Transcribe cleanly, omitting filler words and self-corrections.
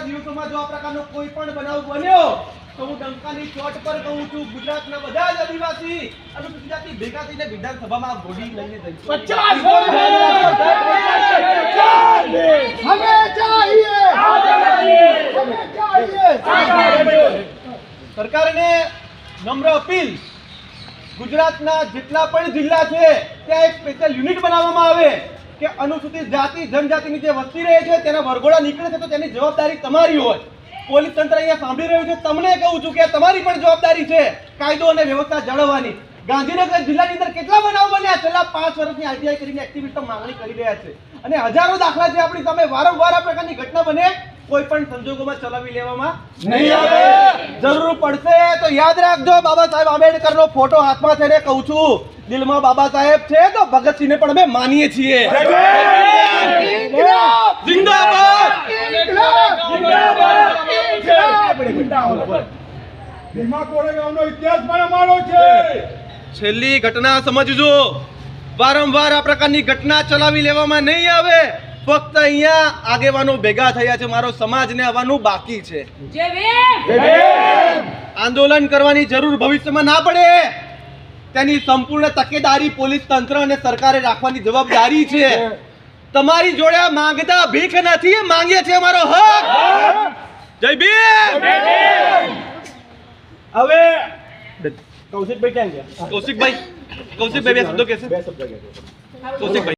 દિવસોમાં જો આ પ્રકારનો કોઈ પણ બનાવ બન્યો તો હું ડંકાની ચોટ પર કહું છું, ગુજરાતના બધા જ આદિવાસી અનુસૂચિત જાતિ ભેગા થઈને વિધાનસભામાં આ બોડી લઈને જઈશું। 50 સરકારને નમ્ર અપીલ, ગુજરાતના જેટલા પણ જિલ્લા છે ત્યાં એક સ્પેશિયલ યુનિટ બનાવવામાં આવે કે અનુસૂચિત જાતિ જનજાતિની જે વસ્તી રહે છે તેના વરઘોડા નીકળે છે તો તેની જવાબદારી તમારી હોય। પોલીસ તંત્ર અહીંયા સાંભળી રહ્યું છે, તમને કહું છું કે તમારી પણ જવાબદારી છે કાયદો અને વ્યવસ્થા જાળવવાની। ગાંધીનગર જિલ્લાની અંદર કેટલા બનાવ બન્યા છેલ્લા 5 વર્ષની આરટીઆઈ કરીને એક્ટિવિસ્ટો માંગણી કરી રહ્યા છે અને હજારો દાખલા છે આપણી સામે। વારંવાર આ પ્રકારની ઘટના બને, કોઈ પણ સંજોગોમાં ચલાવી લેવામાં નહીં આવે। જરૂર પડશે તો યાદ રાખજો, બાબા સાહેબ આંબેડકરનો ફોટો હાથમાં થઈને કહું છું, દિલમાં બાબા સાહેબ છે તો ભગતસિંહને પણ અમે માનીએ છીએ। જિંદાબાદ છેલ્લી ઘટના સમજજો, વારંવાર આ પ્રકારની ઘટના ચલાવી લેવામાં નહીં આવે। ફક્ત અહીંયા આગેવાનો ભેગા થયા છે, મારો સમાજને આવવાનું બાકી છે। આંદોલન કરવાની જરૂર ભવિષ્યમાં ના પડે, તેની સંપૂર્ણ તકેદારી પોલીસ તંત્ર અને સરકારે રાખવાની જવાબદારી છે। તમારી જોડે માંગતા ભીખ નથી, માંગીએ છીએ અમારો હક। જય ભીમ। હવે કૌશિકભાઈ ક્યાં ગયા? કૌશિકભાઈ બે શબ્દો કહેશે? કૌશિકભાઈ